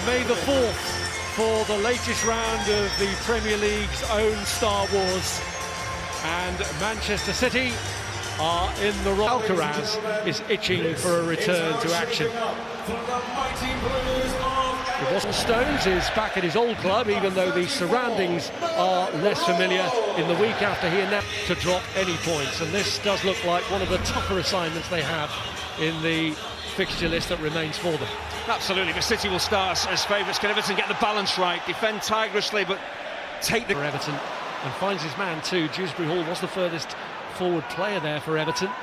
May the 4th for the latest round of the Premier League's own Star Wars. And Manchester City are in the role. Alcaraz is itching for a return to action. The Boston Stones is back at his old club, even though the surroundings are less familiar in the week after he announced to drop any points. And this does look like one of the tougher assignments they have in the fixture list that remains for them. Absolutely, but City will start as favourites. Can Everton get the balance right, defend tigerishly, but take the... For Everton, and finds his man too. Dewsbury Hall was the furthest forward player there for Everton. And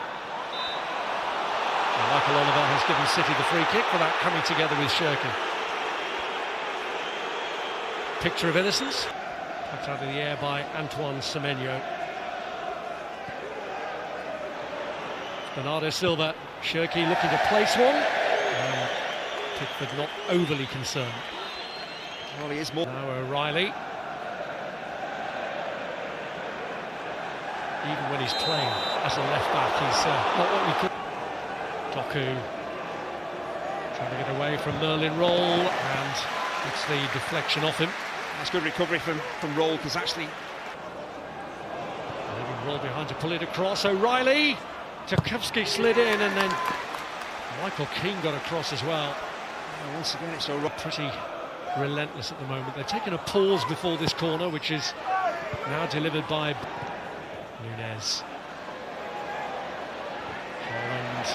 Michael Oliver has given City the free kick for that coming together with Shirky. Picture of innocence, plucked out of the air by Antoine Semenyo. Bernardo Silva, Shirky looking to place one. Pickford not overly concerned. Well, he is more. Now O'Reilly. Even when he's playing as a left back, he's not what we could. Doku trying to get away from Merlin Roll, and it's the deflection off him. That's good recovery from Roll, because actually... Roll behind to pull it across. O'Reilly. Tarkowski slid in, and then Michael Keane got across as well. Once again, it's pretty relentless at the moment. They've taken a pause before this corner, which is now delivered by Nunez. Holland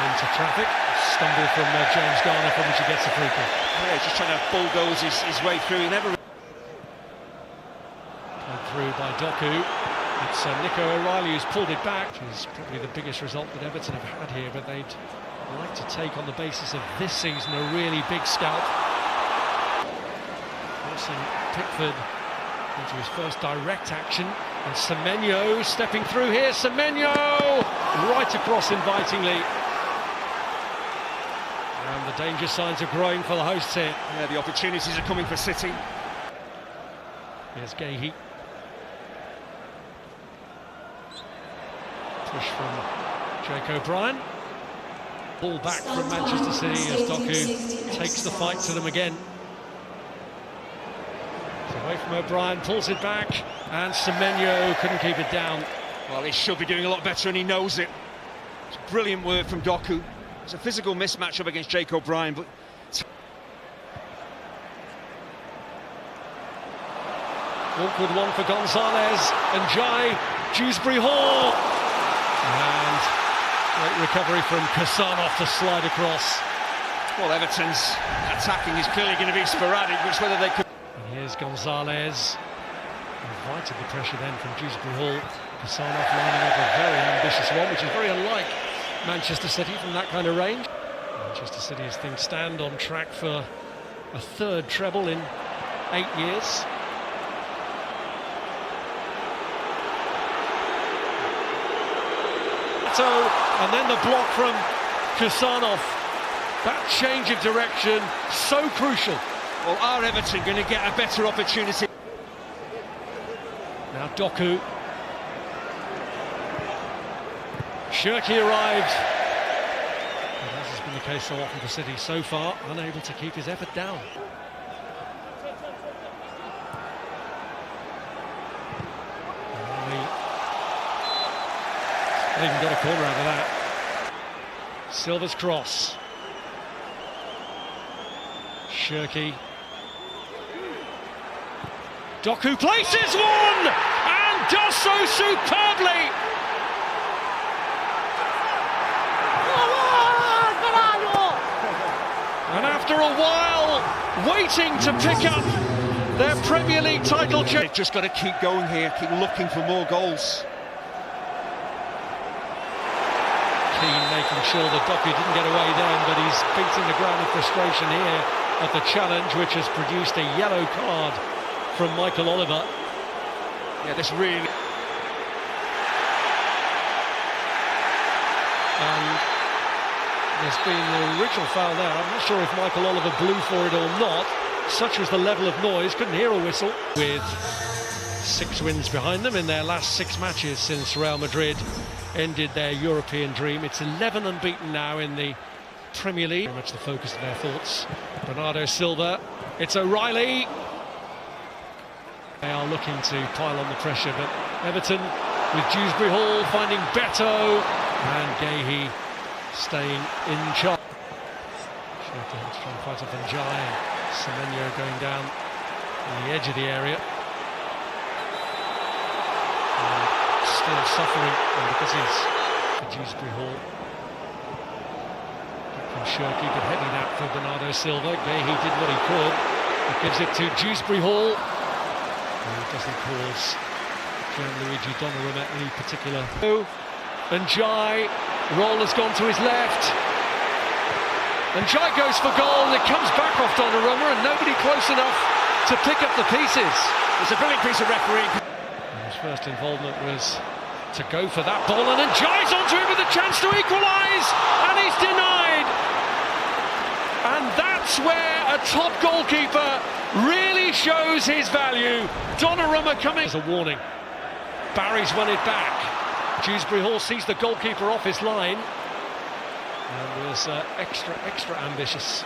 into traffic. Stumble from James Garner, from which he gets a free kick. Yeah, just trying to bulldoze his way through. He never... Played through by Doku. It's Nico O'Reilly who's pulled it back, which is probably the biggest result that Everton have had here, but they'd like to take, on the basis of this season, a really big scalp. Forcing Pickford into his first direct action, and Semenyo stepping through here. Semenyo right across invitingly, and the danger signs are growing for the hosts here. Yeah, the opportunities are coming for City. Here's Gahey. Push from Jake O'Brien. Ball back from Manchester City as Doku takes the fight to them again. It's away from O'Brien, pulls it back, and Semenyo couldn't keep it down. Well, he should be doing a lot better, and he knows it. It's brilliant work from Doku. It's a physical mismatch up against Jake O'Brien, but... Awkward one for Gonzalez, and Dewsbury Hall. And great recovery from Kassanov to slide across. Well, Everton's attacking is clearly going to be sporadic, which whether they could... And here's Gonzalez. Invited the pressure then from Dewsbury Hall. Kassanov lining up a very ambitious one, which is very unlike Manchester City from that kind of range. Manchester City, as things stand, on track for a third treble in 8 years. And then the block from Kassanov. That change of direction, so crucial. Well, are Everton going to get a better opportunity? Now Doku. Shirky arrived. And as has been the case so often for City so far, unable to keep his effort down. They even got a corner out of that. Silva's cross. Shirky. Doku places one! And does so superbly! And after a while, waiting to pick up their Premier League title... They've just got to keep going here, keep looking for more goals. Keane making sure that Doku didn't get away then, but he's beating the ground in frustration here at the challenge, which has produced a yellow card from Michael Oliver. Yeah, this really... And there's been the original foul there. I'm not sure if Michael Oliver blew for it or not. Such was the level of noise, couldn't hear a whistle. With 6 wins behind them in their last 6 matches since Real Madrid ended their European dream. It's 11 unbeaten now in the Premier League. Very much the focus of their thoughts. Bernardo Silva, it's O'Reilly. They are looking to pile on the pressure, but Everton with Dewsbury Hall finding Beto and Gahey staying in charge. Sheffield trying to fight off Awäy and Semenyo going down on the edge of the area. Still suffering, and because he's for Dewsbury Hall. From Shirky, but heavy that for Bernardo Silva. Gahey did what he could. He gives it to Dewsbury Hall. And it doesn't cause Gianluigi Donnarumma any particular. And Jai, Roll has gone to his left. And Jai goes for goal, and it comes back off Donnarumma, and nobody close enough to pick up the pieces. It's a brilliant piece of refereeing. His first involvement was to go for that ball, and then Jai's onto him with a chance to equalise, and he's denied. And that's where a top goalkeeper really shows his value. Donnarumma coming as a warning. Barry's won it back. Dewsbury Hall sees the goalkeeper off his line and was extra ambitious.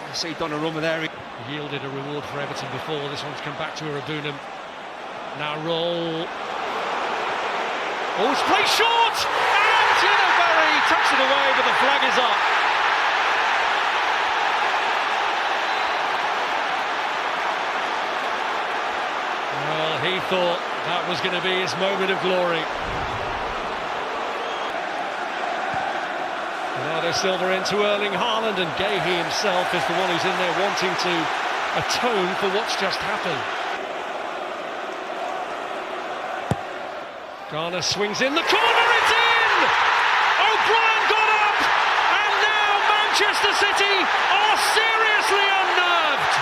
You see Donnarumma there. He yielded a reward for Everton before. This one's come back to Irabunam. Now Roll. Oh, it's played short! And Barry tucks it away, but the flag is up. Well, he thought that was going to be his moment of glory. Bernardo Silva into Erling Haaland, and Gahey himself is the one who's in there wanting to atone for what's just happened. Garner swings in the corner, it's in! O'Brien got up, and now Manchester City are seriously unnerved.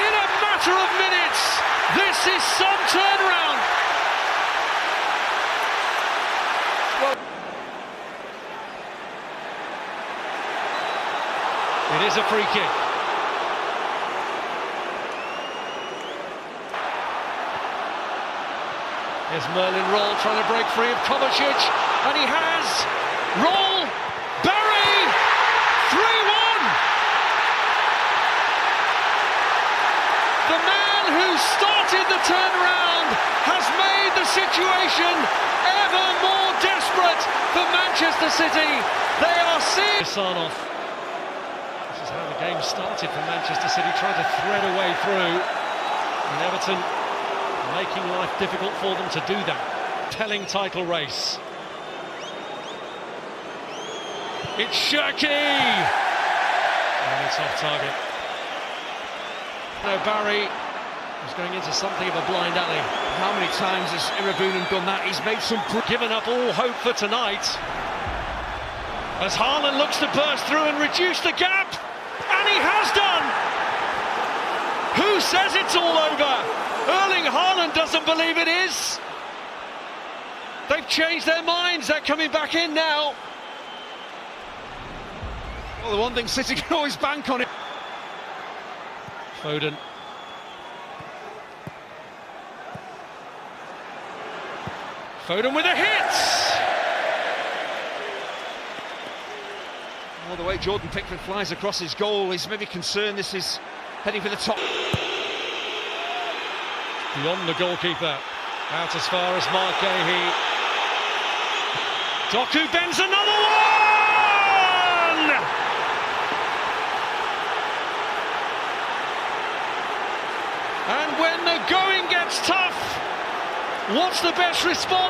In a matter of minutes, this is some turnaround. Well, it is a free kick. Here's Merlin Roll trying to break free of Kovacic, and he has. Roll, Barry, 3-1. The man who started the turnaround has made the situation ever more desperate for Manchester City. They are seeing Sarnoff. This is how the game started for Manchester City, trying to thread a way through, and Everton making life difficult for them to do that. Telling title race. It's Shirky! And it's off target. No, Barry was going into something of a blind alley. How many times has Irabunam done that? He's made some... Given up all hope for tonight. As Haaland looks to burst through and reduce the gap. And he has done! Who says it's all over? Erling Haaland doesn't believe it is. They've changed their minds. They're coming back in now. Well, the one thing City can always bank on it. Foden. Foden with a hit. Well, the way Jordan Pickford flies across his goal, he's maybe concerned this is heading for the top. Beyond the goalkeeper, out as far as Mark Gahey. Doku bends another one! And when the going gets tough, what's the best response?